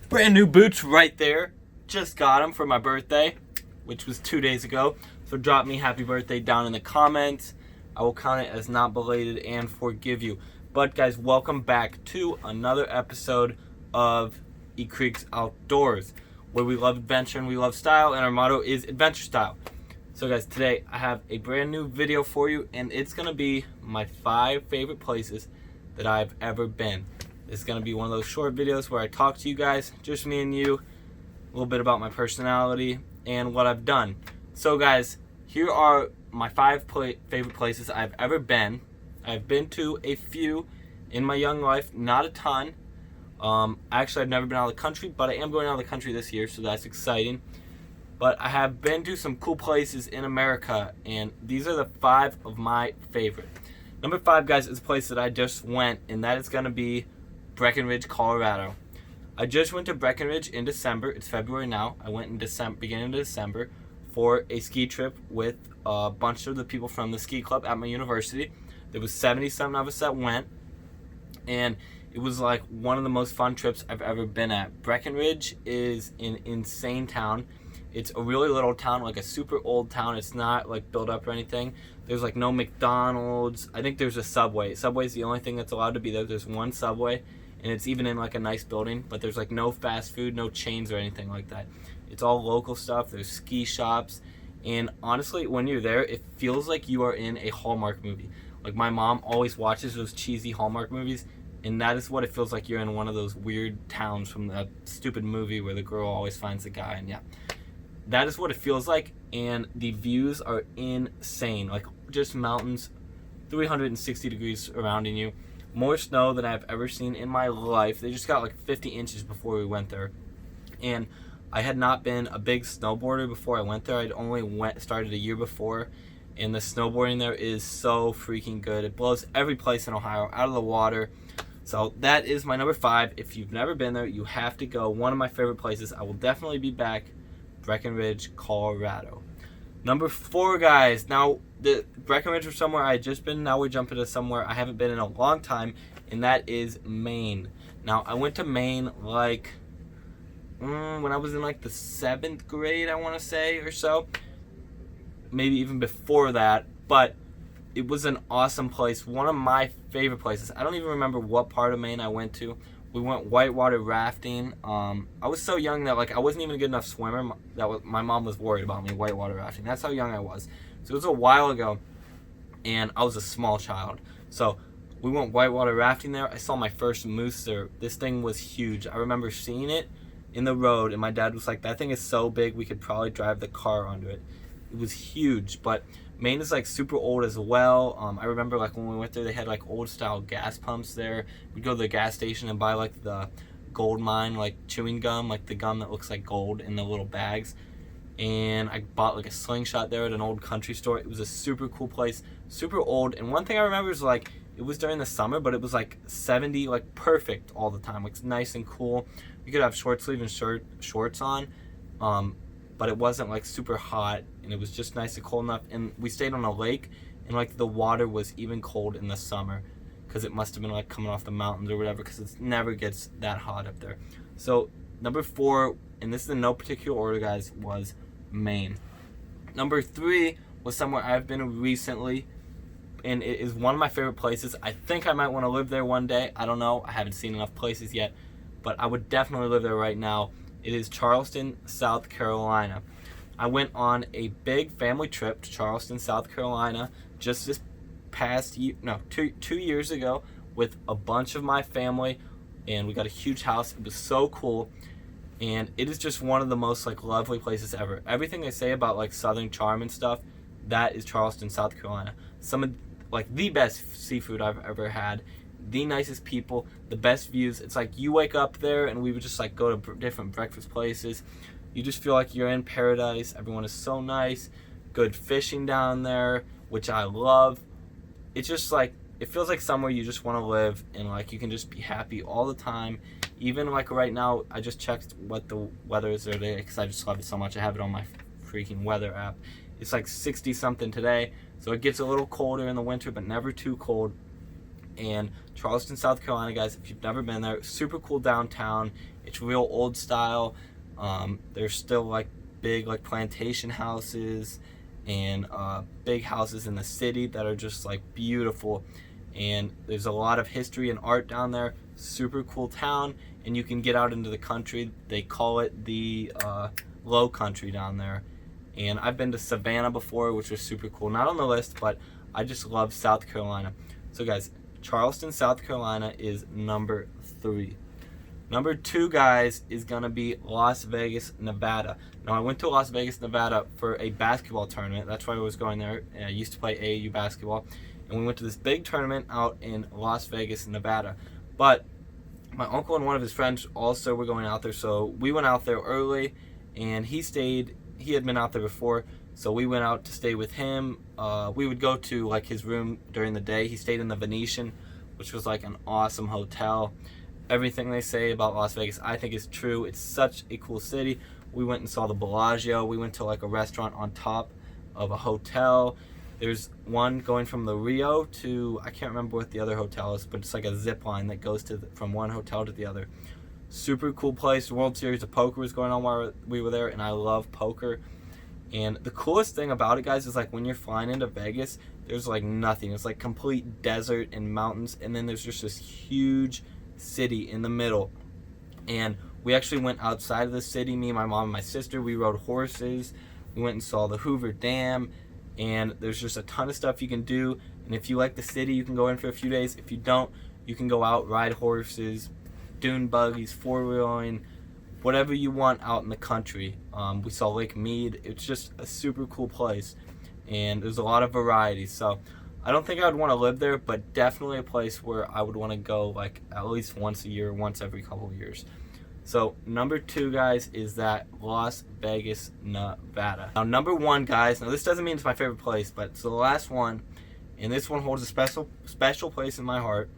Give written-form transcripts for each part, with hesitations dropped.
Brand new boots right there. Just got them for my birthday, which was 2 days ago. So drop me happy birthday down in the comments. I will count it as not belated and forgive you. But guys, welcome back to another episode of E-Creeks Outdoors, where we love adventure and we love style, and our motto is adventure style. So guys, today I have a brand new video for you, and it's going to be my 5 favorite places that I've ever been. It's going to be one of those short videos where I talk to you guys, just me and you, a little bit about my personality and what I've done. So guys, here are my 5 favorite places I've ever been. I've been to a few in my young life, not a ton. Actually, I've never been out of the country, but I am going out of the country this year, so that's exciting. But I have been to some cool places in America, and these are the 5 of my favorite. Number 5, guys, is a place that I just went, and that is going to be Breckenridge, Colorado. I just went to Breckenridge in December. It's February now. I went in beginning of December for a ski trip with a bunch of the people from the ski club at my university. There was 70-something of us that went, and it was like one of the most fun trips I've ever been at. Breckenridge is an insane town. It's a really little town, like a super old town. It's not like built up or anything. There's like no McDonald's. I think there's a Subway. Subway's the only thing that's allowed to be there. There's one Subway, and it's even in like a nice building, but there's like no fast food, no chains or anything like that. It's all local stuff. There's ski shops, and honestly, when you're there, it feels like you are in a Hallmark movie. Like, my mom always watches those cheesy Hallmark movies, and that is what it feels like. You're in one of those weird towns from that stupid movie where the girl always finds the guy, and yeah. That is what it feels like, and the views are insane. Like, just mountains, 360 degrees surrounding you. More snow than I've ever seen in my life. They just got like 50 inches before we went there. And I had not been a big snowboarder before I went there. I'd only started a year before, and the snowboarding there is so freaking good. It blows every place in Ohio out of the water. So that is my number 5. If you've never been there, you have to go. One of my favorite places. I will definitely be back. Breckenridge, Colorado. Number 4, guys. Now, the Breckenridge was somewhere I had just been. Now we're jumping to somewhere I haven't been in a long time, and that is Maine. Now, I went to Maine like when I was in like the 7th grade, I want to say, or so. Maybe even before that, but it was an awesome place. One of my favorite places. I don't even remember what part of Maine I went to. We went whitewater rafting. I was so young that like I wasn't even a good enough swimmer. My mom was worried about me whitewater rafting. That's how young I was. So it was a while ago, and I was a small child. So we went whitewater rafting there. I saw my first moose there. This thing was huge. I remember seeing it in the road, and my dad was like, "That thing is so big we could probably drive the car under it." It was huge. But Maine is like super old as well. I remember like when we went there, they had like old style gas pumps there. We'd go to the gas station and buy like the gold mine like chewing gum, like the gum that looks like gold in the little bags. And I bought like a slingshot there at an old country store. It was a super cool place, super old. And one thing I remember is like it was during the summer, but it was like 70, like perfect all the time. Like, it's nice and cool. You could have short sleeve and shorts on. But it wasn't like super hot, and it was just nice and cold enough. And we stayed on a lake, and like the water was even cold in the summer because it must have been like coming off the mountains or whatever, because it never gets that hot up there. So number 4, and this is in no particular order, guys, was Maine. Number 3 was somewhere I've been recently, and it is one of my favorite places. I think I might want to live there one day. I don't know. I haven't seen enough places yet, but I would definitely live there right now. It is Charleston, South Carolina. I went on a big family trip to Charleston, South Carolina just this past year, 2 years ago, with a bunch of my family, and we got a huge house. It was so cool, and it is just one of the most like lovely places ever. Everything they say about like Southern charm and stuff, that is Charleston, South Carolina. Some of like the best seafood I've ever had. The nicest people, the best views. It's like you wake up there, and we would just like go to different breakfast places. You just feel like you're in paradise. Everyone is so nice. Good fishing down there, which I love. It's just like, it feels like somewhere you just want to live, and like you can just be happy all the time. Even like right now, I just checked what the weather is there today because I just love it so much. I have it on my freaking weather app. It's like 60 something today, so it gets a little colder in the winter, but never too cold. And Charleston, South Carolina, guys, if you've never been there, super cool downtown. It's real old style. There's still like big like plantation houses and big houses in the city that are just like beautiful. And there's a lot of history and art down there. Super cool town, and you can get out into the country. They call it the low country down there. And I've been to Savannah before, which was super cool. Not on the list, but I just love South Carolina. So guys, Charleston, South Carolina is number 3. Number 2, guys, is gonna be Las Vegas, Nevada. Now, I went to Las Vegas, Nevada for a basketball tournament. That's why I was going there. I used to play AAU basketball, and we went to this big tournament out in Las Vegas, Nevada. But my uncle and one of his friends also were going out there, so we went out there early, and he had been out there before, so we went out to stay with him. We would go to like his room during the day. He stayed in the Venetian, which was like an awesome hotel. Everything they say about Las Vegas, I think is true. It's such a cool city. We went and saw the Bellagio. We went to like a restaurant on top of a hotel. There's one going from the Rio to, I can't remember what the other hotel is, but it's like a zip line that goes from one hotel to the other. Super cool place. The World Series of Poker was going on while we were there, and I love poker. And the coolest thing about it, guys, is like when you're flying into Vegas, there's like nothing. It's like complete desert and mountains, and then there's just this huge city in the middle. And we actually went outside of the city, me, my mom, and my sister. We rode horses. We went and saw the Hoover Dam, and there's just a ton of stuff you can do. And if you like the city, you can go in for a few days. If you don't, you can go out, ride horses, dune buggies, four-wheeling, whatever you want out in the country. We saw Lake Mead. It's just a super cool place, and there's a lot of variety. So I don't think I would want to live there, but definitely a place where I would want to go like at least once a year, once every couple of years. So number 2, guys, is that Las Vegas, Nevada. Now number 1, guys, now this doesn't mean it's my favorite place, but it's the last one, and this one holds a special place in my heart,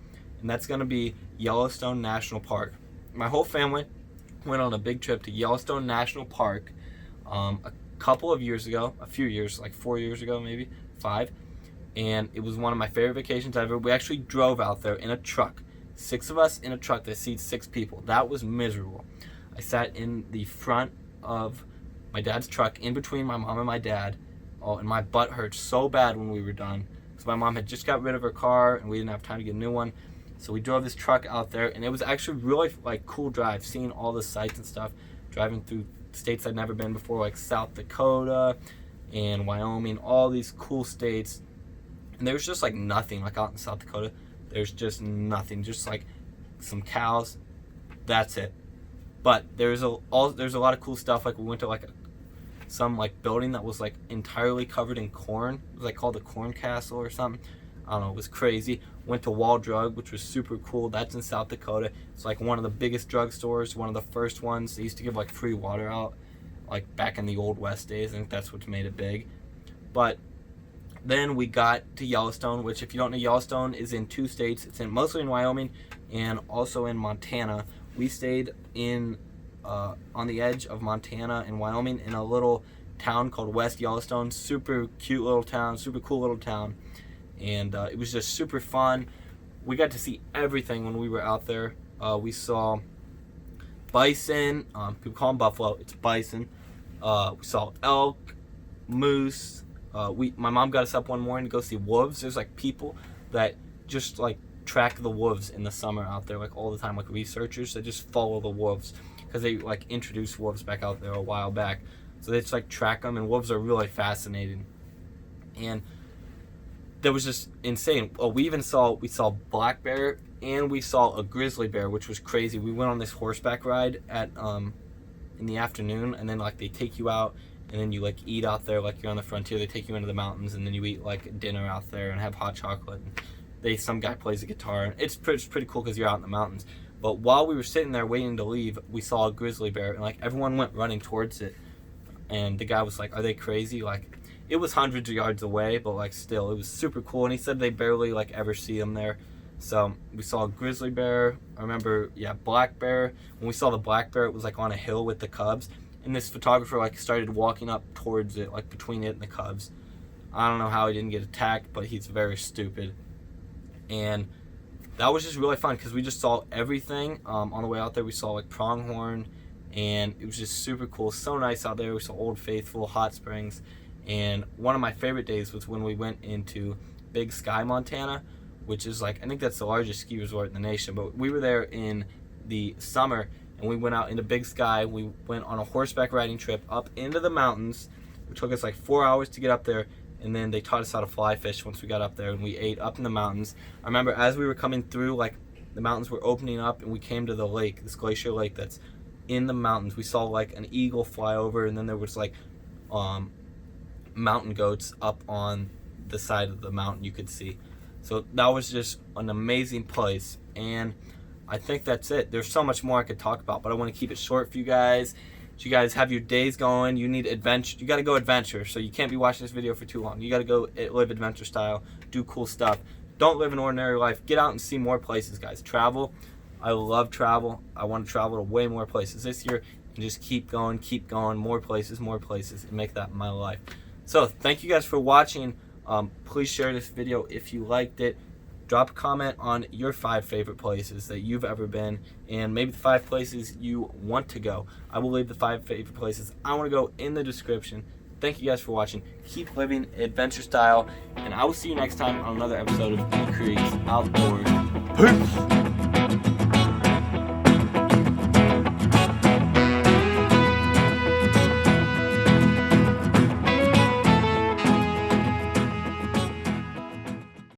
and that's going to be Yellowstone National Park. My whole family went on a big trip to Yellowstone National Park a couple of years ago, a few years, like 4 years ago, maybe 5, and it was one of my favorite vacations ever. We actually drove out there in a truck, 6 of us in a truck that seats 6 people. That was miserable. I sat in the front of my dad's truck, in between my mom and my dad. Oh, and my butt hurt so bad when we were done, because my mom had just got rid of her car, and we didn't have time to get a new one. So we drove this truck out there, and it was actually really like cool drive, seeing all the sights and stuff, driving through states I'd never been before, like South Dakota and Wyoming, all these cool states. And there was just like nothing, like out in South Dakota, there's just nothing, just like some cows, that's it. But there's a lot of cool stuff. Like we went to like some like building that was like entirely covered in corn. It was like called the Corn Castle or something. I don't know, it was crazy. Went to Wall Drug, which was super cool. That's in South Dakota. It's like one of the biggest drugstores, one of the first ones. They used to give like free water out, like back in the old West days. I think that's what's made it big. But then we got to Yellowstone, which, if you don't know, Yellowstone is in 2 states. It's mostly in Wyoming and also in Montana. We stayed in on the edge of Montana and Wyoming in a little town called West Yellowstone. Super cute little town, super cool little town. And it was just super fun. We got to see everything when we were out there. We saw bison. People call them buffalo. It's bison. We saw elk, moose. My mom got us up one morning to go see wolves. There's like people that just like track the wolves in the summer out there, like all the time, like researchers that just follow the wolves, because they like introduced wolves back out there a while back. So they just like track them, and wolves are really fascinating. And that was just insane. Oh, we saw black bear, and we saw a grizzly bear, which was crazy. We went on this horseback ride at in the afternoon, and then like they take you out, and then you like eat out there like you're on the frontier. They take you into the mountains, and then you eat like dinner out there and have hot chocolate. And some guy plays a guitar, and it's pretty cool because you're out in the mountains. But while we were sitting there waiting to leave, we saw a grizzly bear, and like everyone went running towards it. And the guy was like, "Are they crazy?" Like, it was hundreds of yards away, but like still, it was super cool. And he said they barely like ever see them there. So we saw a grizzly bear. I remember, black bear. When we saw the black bear, it was like on a hill with the cubs, and this photographer like started walking up towards it, like between it and the cubs. I don't know how he didn't get attacked, but he's very stupid. And that was just really fun because we just saw everything. On the way out there, we saw like Pronghorn, and it was just super cool. So nice out there. We saw Old Faithful, hot springs, and one of my favorite days was when we went into Big Sky, Montana, which is like, I think that's the largest ski resort in the nation. But we were there in the summer, and we went out into Big Sky. We went on a horseback riding trip up into the mountains. It took us like 4 hours to get up there. And then they taught us how to fly fish once we got up there, and we ate up in the mountains. I remember as we were coming through, like, the mountains were opening up, and we came to the lake, this glacier lake that's in the mountains. We saw like an eagle fly over, and then there was like mountain goats up on the side of the mountain you could see. So that was just an amazing place, and I think that's it. There's so much more I could talk about, but I want to keep it short for you guys. So you guys have your days going. You need adventure. You got to go adventure. So you can't be watching this video for too long. You got to go live adventure style, do cool stuff. Don't live an ordinary life. Get out and see more places, guys. Travel. I love travel. I want to travel to way more places this year, and just keep going, more places, and make that my life. So thank you guys for watching. Please share this video if you liked it. Drop a comment on your 5 favorite places that you've ever been, and maybe the 5 places you want to go. I will leave the 5 favorite places I want to go in the description. Thank you guys for watching. Keep living adventure style, and I will see you next time on another episode of Creek's Outdoors. Peace!